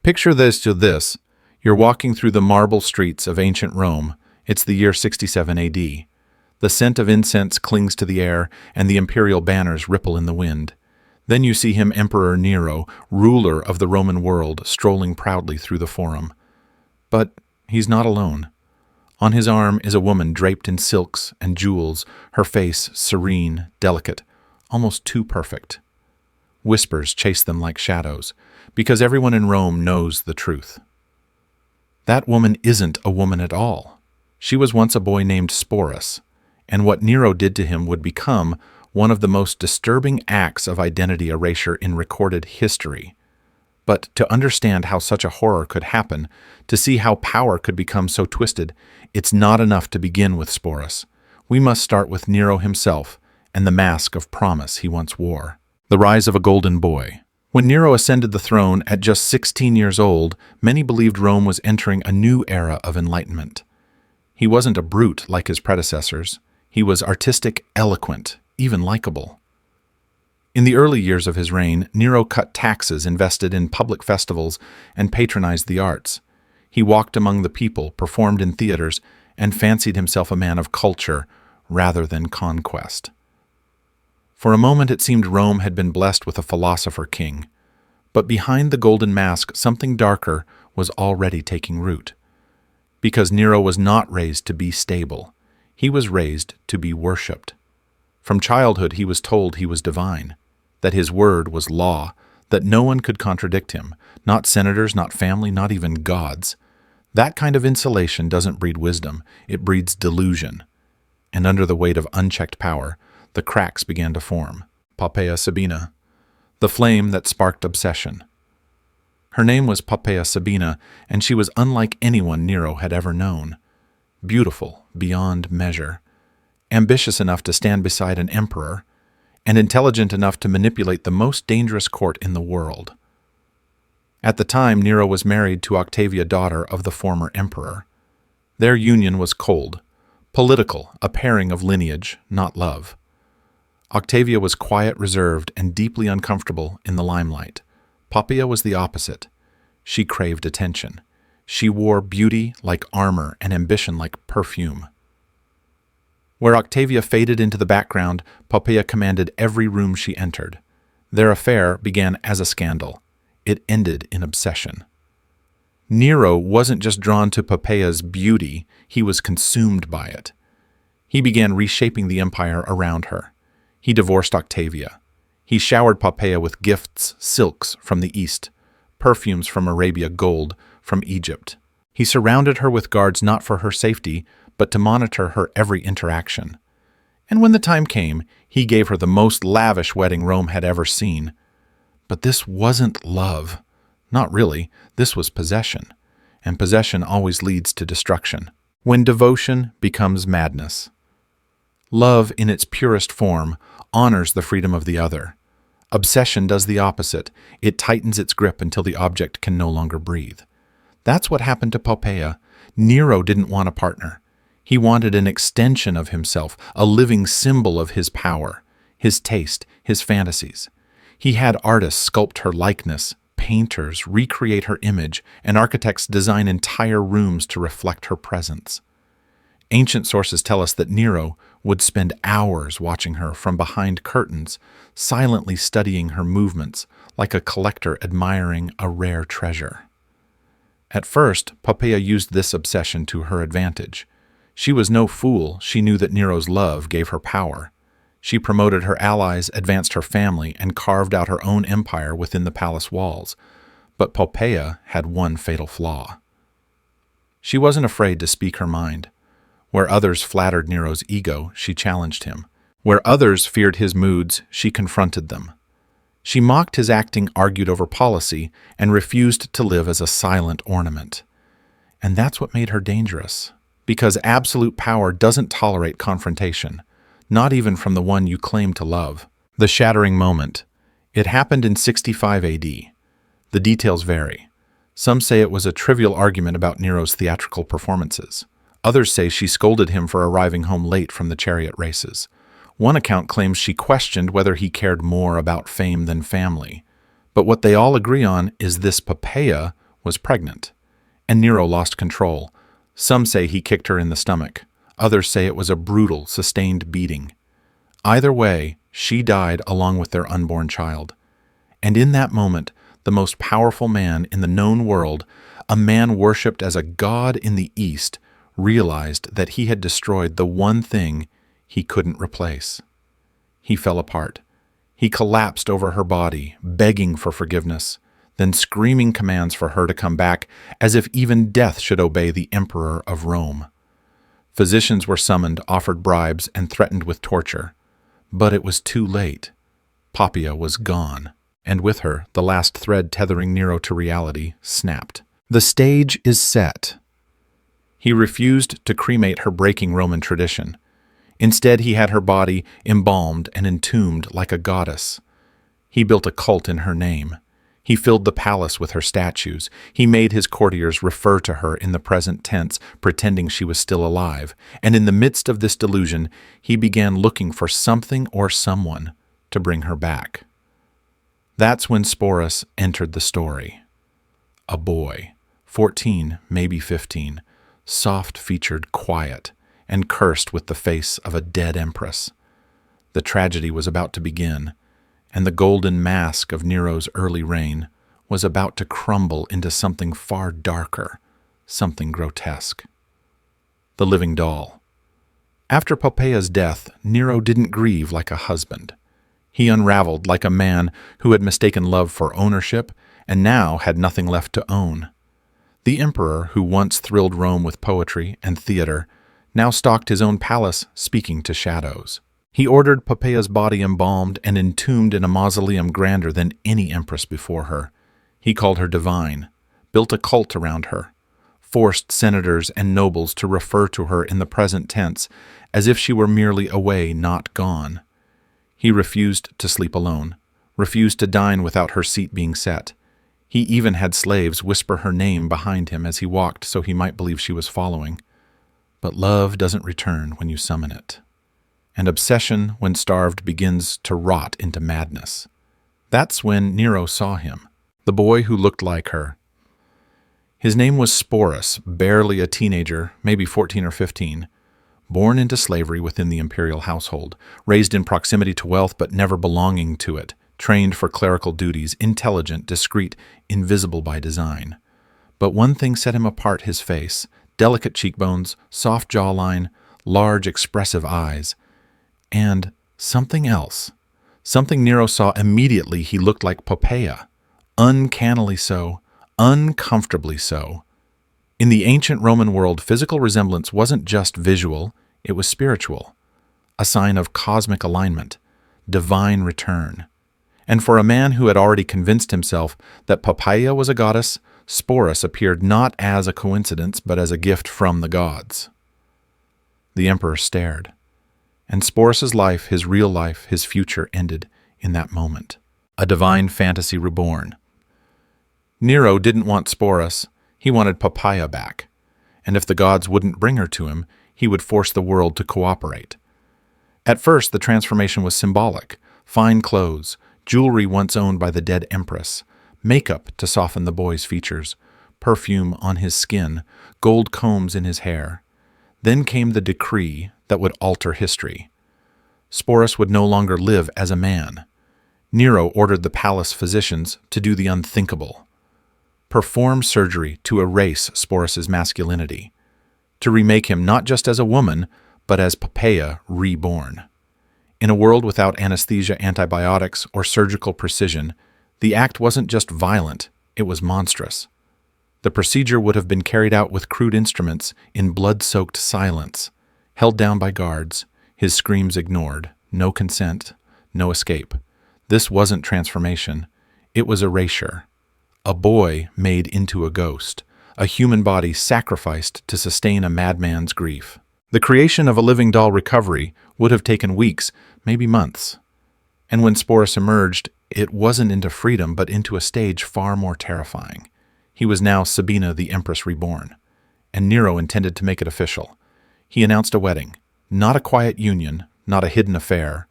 Picture this. You're walking through the marble streets of ancient Rome. It's the year 67 AD. The scent of incense clings to the air, and the imperial banners ripple in the wind. Then you see him, Emperor Nero, ruler of the Roman world, strolling proudly through the forum. But he's not alone. On his arm is a woman draped in silks and jewels, her face serene, delicate, almost too perfect. Whispers chase them like shadows, because everyone in Rome knows the truth. That woman isn't a woman at all. She was once a boy named Sporus, and what Nero did to him would become one of the most disturbing acts of identity erasure in recorded history. But to understand how such a horror could happen, to see how power could become so twisted, it's not enough to begin with Sporus. We must start with Nero himself and the mask of promise he once wore. The rise of a golden boy. When Nero ascended the throne at just 16 years old, many believed Rome was entering a new era of enlightenment. He wasn't a brute like his predecessors. He was artistic, eloquent, even likable. In the early years of his reign, Nero cut taxes, invested in public festivals, and patronized the arts. He walked among the people, performed in theaters, and fancied himself a man of culture rather than conquest. For a moment it seemed Rome had been blessed with a philosopher king. But behind the golden mask, something darker was already taking root. Because Nero was not raised to be stable. He was raised to be worshipped. From childhood he was told he was divine, that his word was law, that no one could contradict him, not senators, not family, not even gods. That kind of insulation doesn't breed wisdom, it breeds delusion. And under the weight of unchecked power, the cracks began to form. Poppaea Sabina, the flame that sparked obsession. Her name was Poppaea Sabina, and she was unlike anyone Nero had ever known. Beautiful beyond measure, ambitious enough to stand beside an emperor, and intelligent enough to manipulate the most dangerous court in the world. At the time, Nero was married to Octavia, daughter of the former emperor. Their union was cold, political, a pairing of lineage, not love. Octavia was quiet, reserved, and deeply uncomfortable in the limelight. Poppaea was the opposite. She craved attention. She wore beauty like armor and ambition like perfume. Where Octavia faded into the background, Poppaea commanded every room she entered. Their affair began as a scandal. It ended in obsession. Nero wasn't just drawn to Poppaea's beauty, he was consumed by it. He began reshaping the empire around her. He divorced Octavia. He showered Poppaea with gifts, silks from the east, perfumes from Arabia, gold from Egypt. He surrounded her with guards not for her safety, but to monitor her every interaction. And when the time came, he gave her the most lavish wedding Rome had ever seen. But this wasn't love. Not really. This was possession. And possession always leads to destruction. When devotion becomes madness. Love, in its purest form, honors the freedom of the other. Obsession does the opposite. It tightens its grip until the object can no longer breathe. That's what happened to Poppaea. Nero didn't want a partner. He wanted an extension of himself, a living symbol of his power, his taste, his fantasies. He had artists sculpt her likeness, painters recreate her image, and architects design entire rooms to reflect her presence. Ancient sources tell us that Nero would spend hours watching her from behind curtains, silently studying her movements, like a collector admiring a rare treasure. At first, Poppaea used this obsession to her advantage. She was no fool. She knew that Nero's love gave her power. She promoted her allies, advanced her family, and carved out her own empire within the palace walls. But Poppaea had one fatal flaw. She wasn't afraid to speak her mind. Where others flattered Nero's ego, she challenged him. Where others feared his moods, she confronted them. She mocked his acting, argued over policy, and refused to live as a silent ornament. And that's what made her dangerous. Because absolute power doesn't tolerate confrontation, not even from the one you claim to love. The shattering moment. It happened in 65 AD. The details vary. Some say it was a trivial argument about Nero's theatrical performances. Others say she scolded him for arriving home late from the chariot races. One account claims she questioned whether he cared more about fame than family. But what they all agree on is this: Poppaea was pregnant, and Nero lost control. Some say he kicked her in the stomach. Others say it was a brutal, sustained beating. Either way, she died along with their unborn child. And in that moment, the most powerful man in the known world, a man worshipped as a god in the East, realized that he had destroyed the one thing he couldn't replace. He fell apart. He collapsed over her body, begging for forgiveness, then screaming commands for her to come back, as if even death should obey the emperor of Rome. Physicians were summoned, offered bribes, and threatened with torture. But it was too late. Poppaea was gone, and with her, the last thread tethering Nero to reality snapped. The stage is set. He refused to cremate her, breaking Roman tradition. Instead, he had her body embalmed and entombed like a goddess. He built a cult in her name. He filled the palace with her statues. He made his courtiers refer to her in the present tense, pretending she was still alive. And in the midst of this delusion, he began looking for something or someone to bring her back. That's when Sporus entered the story. A boy, 14, maybe 15, soft-featured, quiet, and cursed with the face of a dead empress. The tragedy was about to begin, and the golden mask of Nero's early reign was about to crumble into something far darker, something grotesque. The living doll. After Poppaea's death, Nero didn't grieve like a husband. He unraveled like a man who had mistaken love for ownership and now had nothing left to own. The emperor, who once thrilled Rome with poetry and theater, now stalked his own palace, speaking to shadows. He ordered Poppaea's body embalmed and entombed in a mausoleum grander than any empress before her. He called her divine, built a cult around her, forced senators and nobles to refer to her in the present tense as if she were merely away, not gone. He refused to sleep alone, refused to dine without her seat being set. He even had slaves whisper her name behind him as he walked so he might believe she was following. But love doesn't return when you summon it. And obsession, when starved, begins to rot into madness. That's when Nero saw him, the boy who looked like her. His name was Sporus, barely a teenager, maybe 14 or 15, born into slavery within the imperial household, raised in proximity to wealth but never belonging to it, trained for clerical duties, intelligent, discreet, invisible by design. But one thing set him apart: his face, delicate cheekbones, soft jawline, large expressive eyes, and something else. Something Nero saw immediately. He looked like Poppaea, uncannily so, uncomfortably so. In the ancient Roman world, physical resemblance wasn't just visual, it was spiritual, a sign of cosmic alignment, divine return. And for a man who had already convinced himself that Poppaea was a goddess, Sporus appeared not as a coincidence, but as a gift from the gods. The emperor stared, and Sporus's life, his real life, his future, ended in that moment. A divine fantasy reborn. Nero didn't want Sporus, he wanted Poppaea back, and if the gods wouldn't bring her to him, he would force the world to cooperate. At first, the transformation was symbolic: fine clothes, jewelry once owned by the dead empress, makeup to soften the boy's features, perfume on his skin, gold combs in his hair. Then came the decree that would alter history. Sporus would no longer live as a man. Nero ordered the palace physicians to do the unthinkable: perform surgery to erase Sporus's masculinity, to remake him not just as a woman, but as Poppaea reborn. In a world without anesthesia, antibiotics, or surgical precision, the act wasn't just violent, it was monstrous. The procedure would have been carried out with crude instruments in blood-soaked silence, held down by guards, his screams ignored, no consent, no escape. This wasn't transformation, it was erasure. A boy made into a ghost, a human body sacrificed to sustain a madman's grief. The creation of a living doll recovery would have taken weeks, maybe months. And when Sporus emerged, it wasn't into freedom, but into a stage far more terrifying. He was now Sabina, the empress reborn, and Nero intended to make it official. He announced a wedding, not a quiet union, not a hidden affair,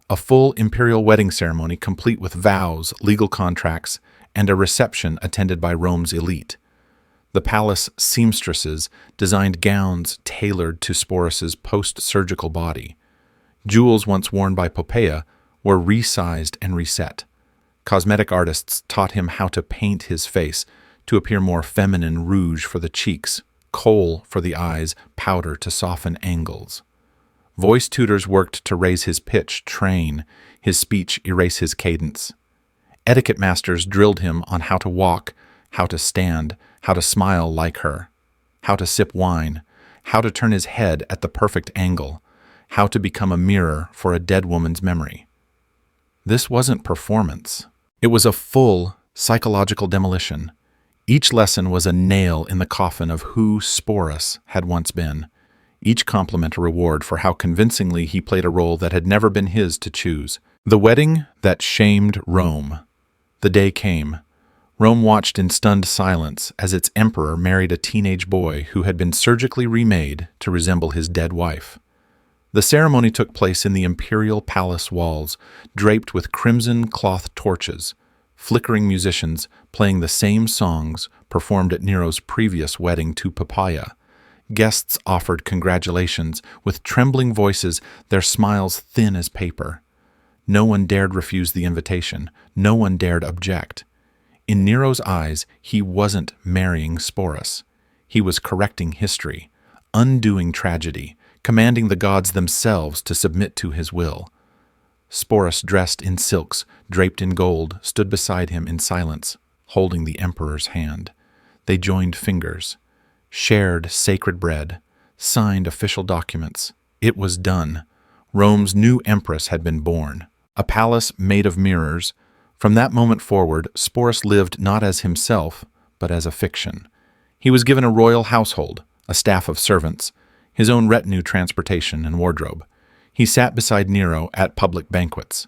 a full imperial wedding ceremony complete with vows, legal contracts, and a reception attended by Rome's elite. The palace seamstresses designed gowns tailored to Sporus's post-surgical body. Jewels once worn by Poppaea were resized and reset. Cosmetic artists taught him how to paint his face to appear more feminine: rouge for the cheeks, kohl for the eyes, powder to soften angles. Voice tutors worked to raise his pitch, train his speech, erase his cadence. Etiquette masters drilled him on how to walk, how to stand, how to smile like her, how to sip wine, how to turn his head at the perfect angle, how to become a mirror for a dead woman's memory. This wasn't performance. It was a full psychological demolition. Each lesson was a nail in the coffin of who Sporus had once been. Each compliment a reward for how convincingly he played a role that had never been his to choose. The wedding that shamed Rome. The day came. Rome watched in stunned silence as its emperor married a teenage boy who had been surgically remade to resemble his dead wife. The ceremony took place in the imperial palace walls, draped with crimson cloth torches. Flickering musicians playing the same songs performed at Nero's previous wedding to Poppaea. Guests offered congratulations with trembling voices, their smiles thin as paper. No one dared refuse the invitation. No one dared object. In Nero's eyes, he wasn't marrying Sporus. He was correcting history, undoing tragedy, commanding the gods themselves to submit to his will. Sporus, dressed in silks, draped in gold, stood beside him in silence, holding the emperor's hand. They joined fingers, shared sacred bread, signed official documents. It was done. Rome's new empress had been born. A palace made of mirrors. From that moment forward, Sporus lived not as himself, but as a fiction. He was given a royal household, a staff of servants, his own retinue, transportation, and wardrobe. He sat beside Nero at public banquets,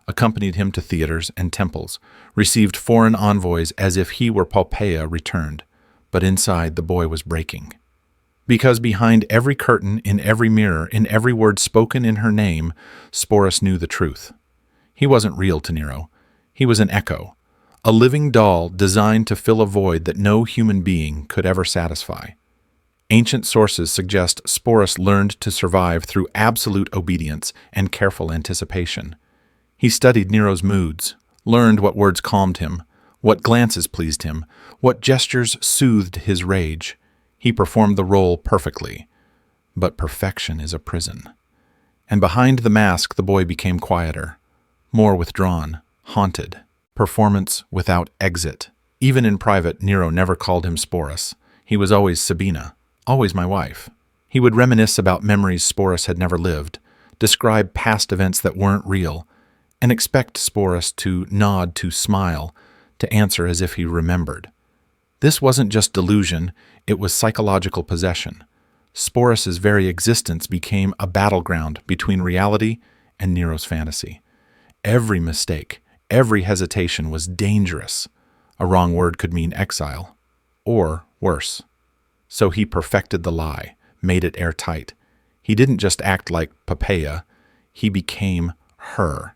accompanied him to theaters and temples, received foreign envoys as if he were Poppaea returned. But inside, the boy was breaking. Because behind every curtain, in every mirror, in every word spoken in her name, Sporus knew the truth. He wasn't real to Nero. He was an echo, a living doll designed to fill a void that no human being could ever satisfy. Ancient sources suggest Sporus learned to survive through absolute obedience and careful anticipation. He studied Nero's moods, learned what words calmed him, what glances pleased him, what gestures soothed his rage. He performed the role perfectly. But perfection is a prison. And behind the mask, the boy became quieter, more withdrawn, haunted. Performance without exit. Even in private, Nero never called him Sporus. He was always Sabina, always my wife. He would reminisce about memories Sporus had never lived, describe past events that weren't real, and expect Sporus to nod, to smile, to answer as if he remembered. This wasn't just delusion, it was psychological possession. Sporus's very existence became a battleground between reality and Nero's fantasy. Every mistake, every hesitation was dangerous. A wrong word could mean exile, or worse. So he perfected the lie, made it airtight. He didn't just act like Poppaea, he became her,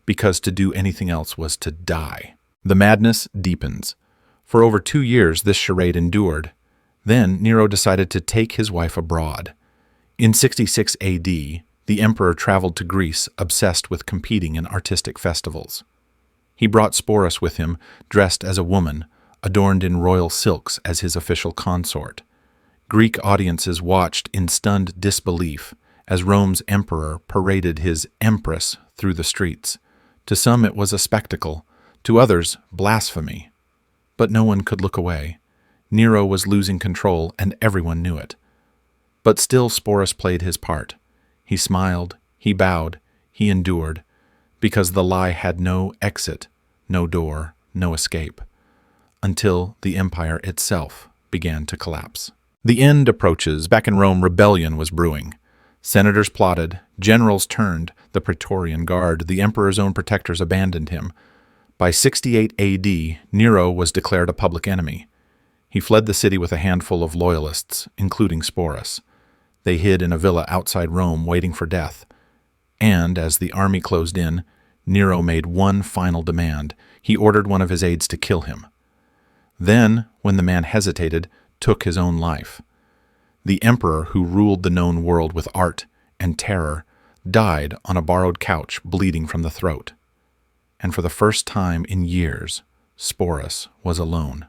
because to do anything else was to die. The madness deepens. For over 2 years this charade endured. Then Nero decided to take his wife abroad. In 66 AD, the emperor traveled to Greece, obsessed with competing in artistic festivals. He brought Sporus with him, dressed as a woman, adorned in royal silks as his official consort. Greek audiences watched in stunned disbelief as Rome's emperor paraded his empress through the streets. To some it was a spectacle, to others blasphemy. But no one could look away. Nero was losing control, and everyone knew it. But still Sporus played his part. He smiled, he bowed, he endured, because the lie had no exit, no door, no escape, until the empire itself began to collapse. The end approaches. Back in Rome, rebellion was brewing. Senators plotted, generals turned, the Praetorian Guard, the emperor's own protectors abandoned him. By 68 AD, Nero was declared a public enemy. He fled the city with a handful of loyalists, including Sporus. They hid in a villa outside Rome, waiting for death. And, as the army closed in, Nero made one final demand. he ordered one of his aides to kill him. Then, when the man hesitated, took his own life. The emperor who ruled the known world with art and terror died on a borrowed couch, bleeding from the throat. And for the first time in years, Sporus was alone.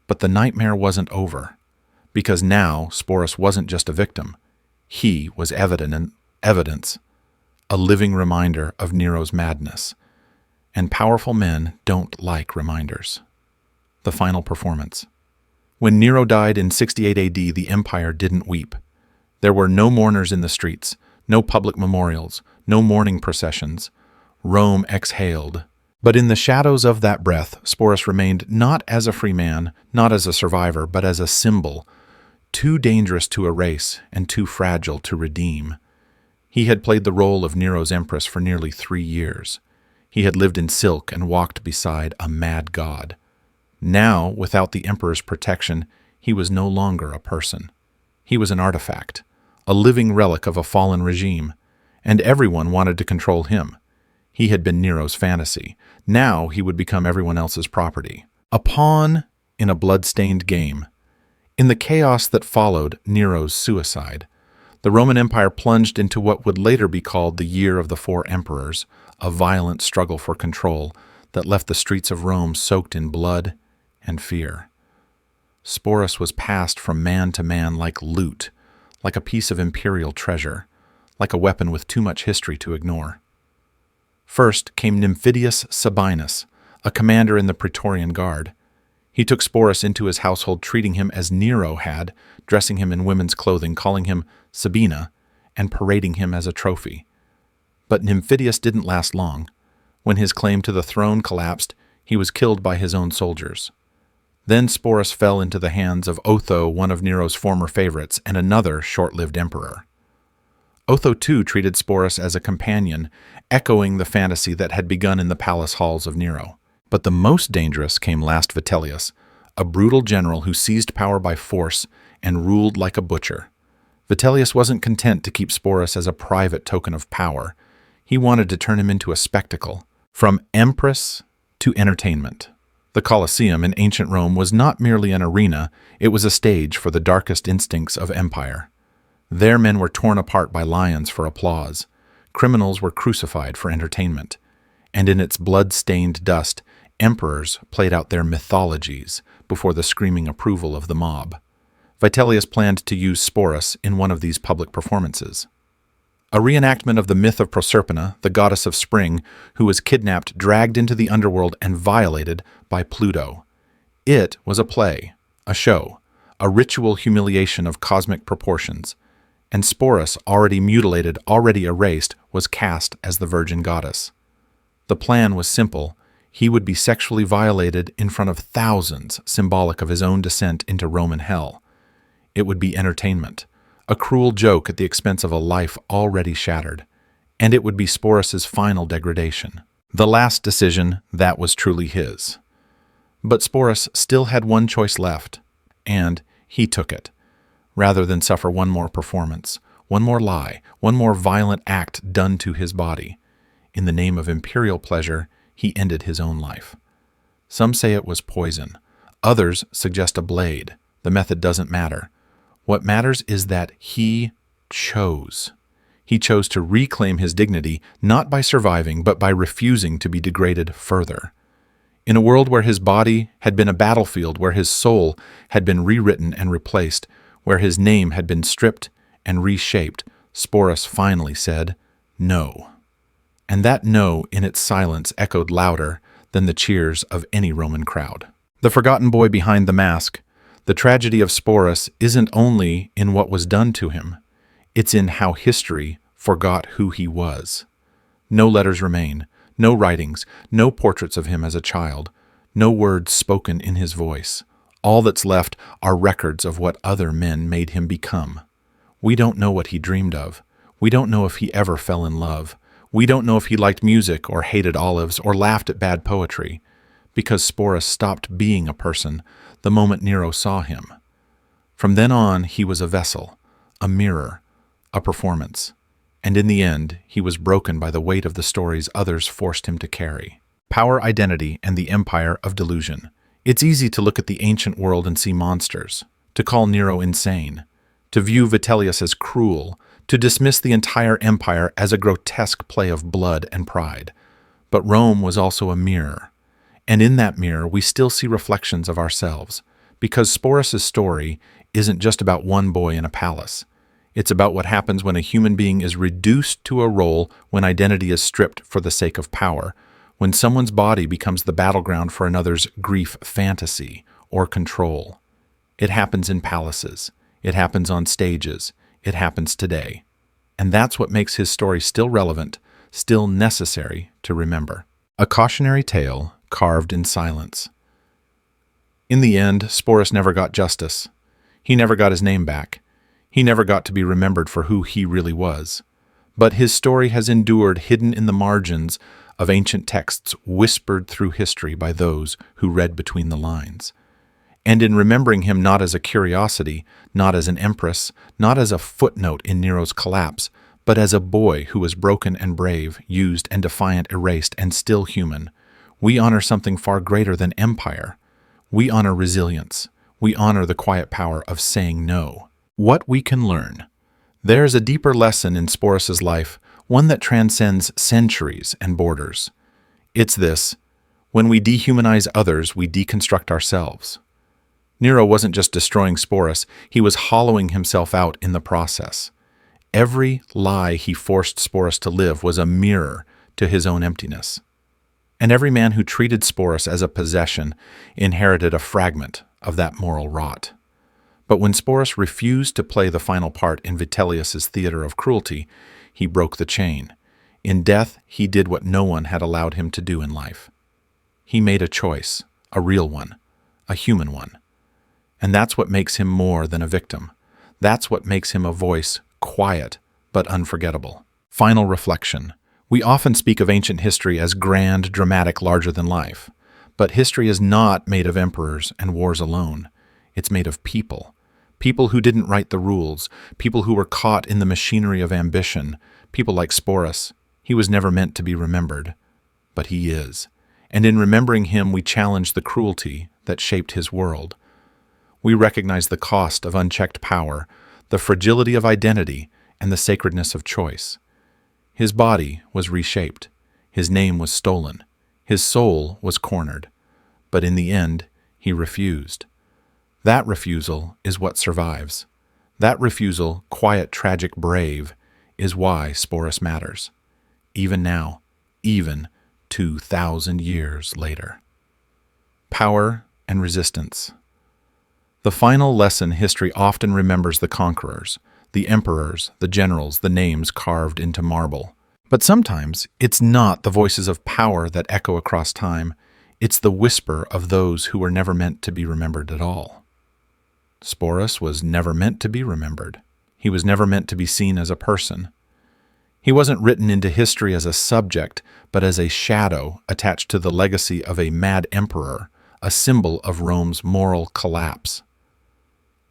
But the nightmare wasn't over, because now Sporus wasn't just a victim. He was evidence, a living reminder of Nero's madness. And powerful men don't like reminders. The final performance. When Nero died in 68 AD, the empire didn't weep. There were no mourners in the streets, no public memorials, no mourning processions. Rome exhaled. But in the shadows of that breath, Sporus remained not as a free man, not as a survivor, but as a symbol, too dangerous to erase and too fragile to redeem. He had played the role of Nero's empress for nearly 3 years. He had lived in silk and walked beside a mad god. Now, without the emperor's protection, he was no longer a person. He was an artifact, a living relic of a fallen regime, and everyone wanted to control him. He had been Nero's fantasy. Now he would become everyone else's property. A pawn in a blood-stained game. In the chaos that followed Nero's suicide, the Roman Empire plunged into what would later be called the Year of the Four Emperors, a violent struggle for control that left the streets of Rome soaked in blood and fear. Sporus was passed from man to man like loot, like a piece of imperial treasure, like a weapon with too much history to ignore. First came Nymphidius Sabinus, a commander in the Praetorian Guard. He took Sporus into his household, treating him as Nero had, dressing him in women's clothing, calling him Sabina, and parading him as a trophy. But Nymphidius didn't last long. When his claim to the throne collapsed, he was killed by his own soldiers. Then Sporus fell into the hands of Otho, one of Nero's former favorites, and another short-lived emperor. Otho too treated Sporus as a companion, echoing the fantasy that had begun in the palace halls of Nero. But the most dangerous came last Vitellius, a brutal general who seized power by force and ruled like a butcher. Vitellius wasn't content to keep Sporus as a private token of power. He wanted to turn him into a spectacle, from empress to entertainment. The Colosseum in ancient Rome was not merely an arena, it was a stage for the darkest instincts of empire. There men were torn apart by lions for applause. Criminals were crucified for entertainment. And in its blood-stained dust, emperors played out their mythologies before the screaming approval of the mob. Vitellius planned to use Sporus in one of these public performances. A reenactment of the myth of Proserpina, the goddess of spring, who was kidnapped, dragged into the underworld, and violated by Pluto. It was a play, a show, a ritual humiliation of cosmic proportions, and Sporus, already mutilated, already erased, was cast as the virgin goddess. The plan was simple. He would be sexually violated in front of thousands, symbolic of his own descent into Roman hell. It would be entertainment, a cruel joke at the expense of a life already shattered, and it would be Sporus's final degradation. The last decision, that was truly his. But Sporus still had one choice left, and he took it. Rather than suffer one more performance, one more lie, one more violent act done to his body, in the name of imperial pleasure, he ended his own life. Some say it was poison. Others suggest a blade. The method doesn't matter. What matters is that he chose. He chose to reclaim his dignity, not by surviving, but by refusing to be degraded further. In a world where his body had been a battlefield, where his soul had been rewritten and replaced, where his name had been stripped and reshaped, Sporus finally said, no. And that no in its silence echoed louder than the cheers of any Roman crowd. The forgotten boy behind the mask. The tragedy of Sporus isn't only in what was done to him, it's in how history forgot who he was. No letters remain, no writings, no portraits of him as a child, no words spoken in his voice. All that's left are records of what other men made him become. We don't know what he dreamed of. We don't know if he ever fell in love. We don't know if he liked music or hated olives or laughed at bad poetry, because Sporus stopped being a person the moment Nero saw him. From then on, he was a vessel, a mirror, a performance, and in the end, he was broken by the weight of the stories others forced him to carry. Power, Identity, and the Empire of Delusion. It's easy to look at the ancient world and see monsters, to call Nero insane, to view Vitellius as cruel, to dismiss the entire empire as a grotesque play of blood and pride. But Rome was also a mirror, and in that mirror we still see reflections of ourselves, because Sporus' story isn't just about one boy in a palace. It's about what happens when a human being is reduced to a role, when identity is stripped for the sake of power, when someone's body becomes the battleground for another's grief fantasy or control. It happens in palaces. It happens on stages. It happens today. And that's what makes his story still relevant, still necessary to remember. A cautionary tale carved in silence. In the end, Sporus never got justice. He never got his name back. He never got to be remembered for who he really was. But his story has endured hidden in the margins of ancient texts, whispered through history by those who read between the lines. And in remembering him not as a curiosity, not as an empress, not as a footnote in Nero's collapse, but as a boy who was broken and brave, used and defiant, erased and still human, we honor something far greater than empire. We honor resilience. We honor the quiet power of saying no. What we can learn. There's a deeper lesson in Sporus' life, one that transcends centuries and borders. It's this: when we dehumanize others, we deconstruct ourselves. Nero wasn't just destroying Sporus, he was hollowing himself out in the process. Every lie he forced Sporus to live was a mirror to his own emptiness. And every man who treated Sporus as a possession inherited a fragment of that moral rot. But when Sporus refused to play the final part in Vitellius's theater of cruelty, he broke the chain. In death, he did what no one had allowed him to do in life. He made a choice, a real one, a human one. And that's what makes him more than a victim. That's what makes him a voice, quiet but unforgettable. Final reflection. We often speak of ancient history as grand, dramatic, larger than life. But history is not made of emperors and wars alone. It's made of people. People who didn't write the rules, people who were caught in the machinery of ambition, people like Sporus. He was never meant to be remembered, but he is. And in remembering him, we challenge the cruelty that shaped his world. We recognize the cost of unchecked power, the fragility of identity, and the sacredness of choice. His body was reshaped. His name was stolen. His soul was cornered. But in the end, he refused. That refusal is what survives. That refusal, quiet, tragic, brave, is why Sporus matters. Even now, even 2,000 years later. Power and resistance. The final lesson history often remembers the conquerors, the emperors, the generals, the names carved into marble. But sometimes it's not the voices of power that echo across time. It's the whisper of those who were never meant to be remembered at all. Sporus was never meant to be remembered. He was never meant to be seen as a person. He wasn't written into history as a subject, but as a shadow attached to the legacy of a mad emperor, a symbol of Rome's moral collapse.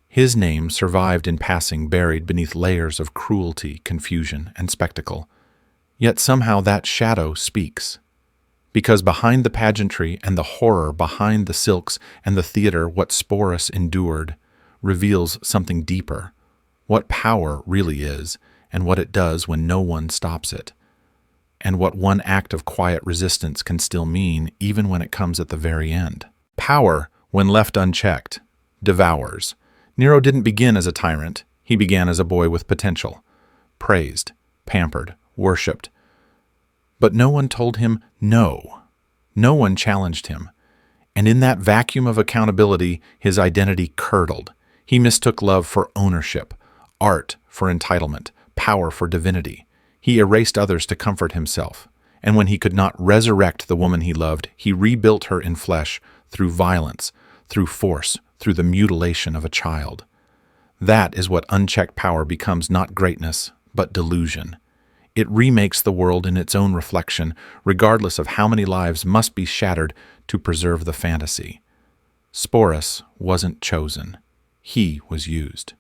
His name survived in passing, buried beneath layers of cruelty, confusion, and spectacle. Yet somehow that shadow speaks. Because behind the pageantry and the horror, behind the silks and the theater, what Sporus endured reveals something deeper, what power really is, and what it does when no one stops it, and what one act of quiet resistance can still mean even when it comes at the very end. Power, when left unchecked, devours. Nero didn't begin as a tyrant. He began as a boy with potential, praised, pampered, worshipped. But no one told him no. No one challenged him. And in that vacuum of accountability, his identity curdled. He mistook love for ownership, art for entitlement, power for divinity. He erased others to comfort himself. And when he could not resurrect the woman he loved, he rebuilt her in flesh through violence, through force, through the mutilation of a child. That is what unchecked power becomes, not greatness, but delusion. It remakes the world in its own reflection, regardless of how many lives must be shattered to preserve the fantasy. Sporus wasn't chosen. He was used.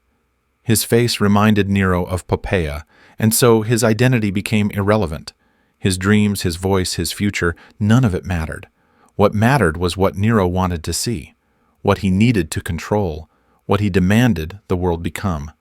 His face reminded Nero of Poppaea, and so his identity became irrelevant. His dreams, his voice, his future, none of it mattered. What mattered was what Nero wanted to see, what he needed to control, what he demanded the world become.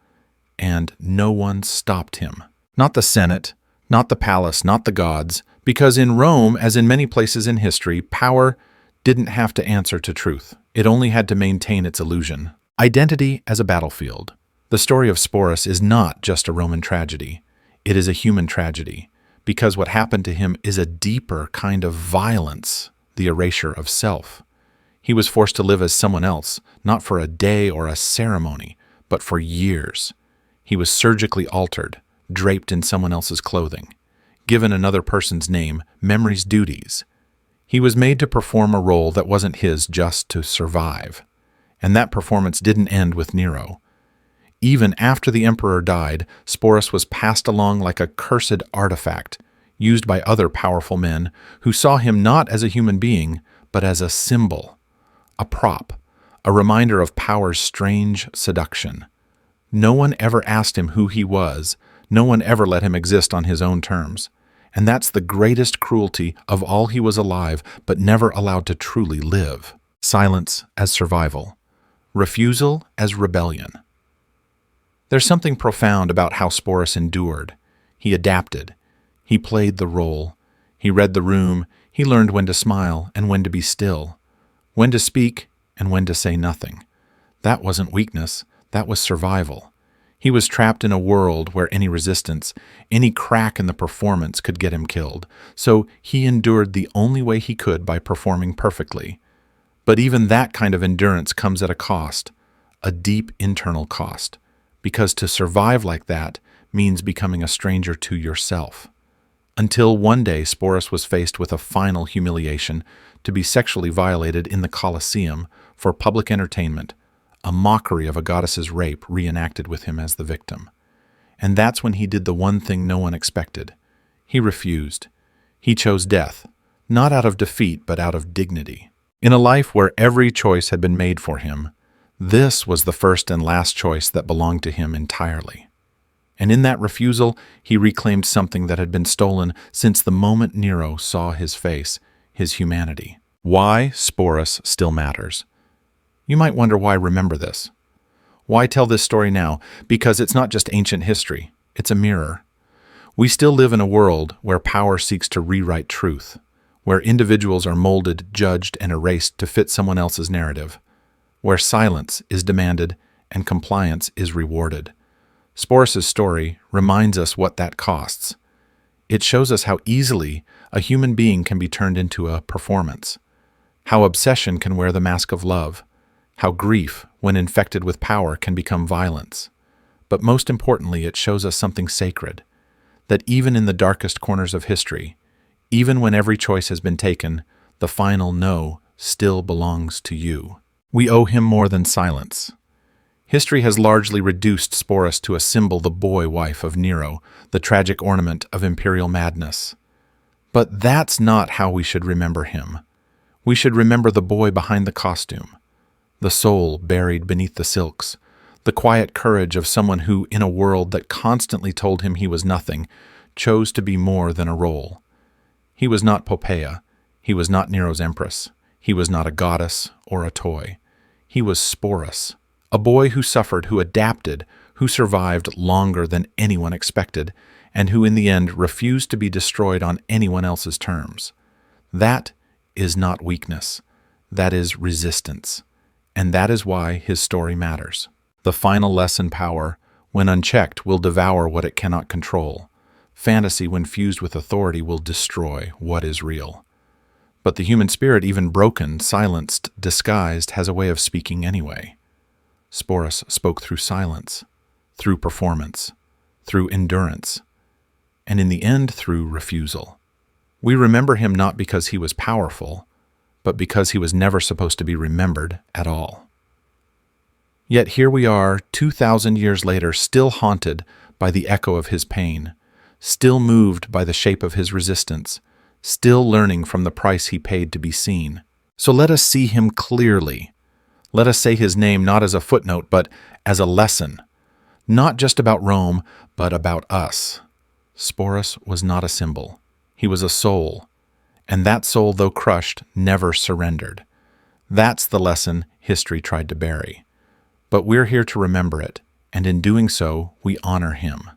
And no one stopped him. Not the Senate, not the palace, not the gods, because in Rome, as in many places in history, power didn't have to answer to truth. It only had to maintain its illusion. Identity as a battlefield. The story of Sporus is not just a Roman tragedy. It is a human tragedy, because what happened to him is a deeper kind of violence, the erasure of self. He was forced to live as someone else, not for a day or a ceremony, but for years. He was surgically altered, draped in someone else's clothing, given another person's name, memories, duties. He was made to perform a role that wasn't his just to survive. And that performance didn't end with Nero. Even after the emperor died, Sporus was passed along like a cursed artifact, used by other powerful men who saw him not as a human being, but as a symbol, a prop, a reminder of power's strange seduction. No one ever asked him who he was. No one ever let him exist on his own terms. And that's the greatest cruelty of all. He was alive, but never allowed to truly live. Silence as survival. Refusal as rebellion. There's something profound about how Sporus endured. He adapted. He played the role. He read the room. He learned when to smile and when to be still, when to speak and when to say nothing. That wasn't weakness. That was survival. He was trapped in a world where any resistance, any crack in the performance could get him killed. So he endured the only way he could by performing perfectly. But even that kind of endurance comes at a cost, a deep internal cost. Because to survive like that means becoming a stranger to yourself. Until one day Sporus was faced with a final humiliation, to be sexually violated in the Colosseum for public entertainment, a mockery of a goddess's rape reenacted with him as the victim. And that's when he did the one thing no one expected. He refused. He chose death, not out of defeat but out of dignity. In a life where every choice had been made for him, this was the first and last choice that belonged to him entirely. And in that refusal, he reclaimed something that had been stolen since the moment Nero saw his face, his humanity. Why Sporus still matters. You might wonder why remember this. Why tell this story now? Because it's not just ancient history, it's a mirror. We still live in a world where power seeks to rewrite truth, where individuals are molded, judged, and erased to fit someone else's narrative, where silence is demanded and compliance is rewarded. Sporus' story reminds us what that costs. It shows us how easily a human being can be turned into a performance, how obsession can wear the mask of love, how grief, when infected with power, can become violence. But most importantly, it shows us something sacred, that even in the darkest corners of history, even when every choice has been taken, the final no still belongs to you. We owe him more than silence. History has largely reduced Sporus to a symbol, the boy-wife of Nero, the tragic ornament of imperial madness. But that's not how we should remember him. We should remember the boy behind the costume, the soul buried beneath the silks, the quiet courage of someone who, in a world that constantly told him he was nothing, chose to be more than a role. He was not Poppaea. He was not Nero's empress. He was not a goddess or a toy. He was Sporus, a boy who suffered, who adapted, who survived longer than anyone expected, and who in the end refused to be destroyed on anyone else's terms. That is not weakness. That is resistance. And that is why his story matters. The final lesson: power, when unchecked, will devour what it cannot control. Fantasy, when fused with authority, will destroy what is real. But the human spirit, even broken, silenced, disguised, has a way of speaking anyway. Sporus spoke through silence, through performance, through endurance, and in the end through refusal. We remember him not because he was powerful, but because he was never supposed to be remembered at all. Yet here we are, 2,000 years later, still haunted by the echo of his pain, still moved by the shape of his resistance, still learning from the price he paid to be seen. So let us see him clearly. Let us say his name not as a footnote, but as a lesson, not just about Rome, but about us. Sporus was not a symbol. He was a soul, and that soul, though crushed, never surrendered. That's the lesson history tried to bury. But we're here to remember it, and in doing so, we honor him.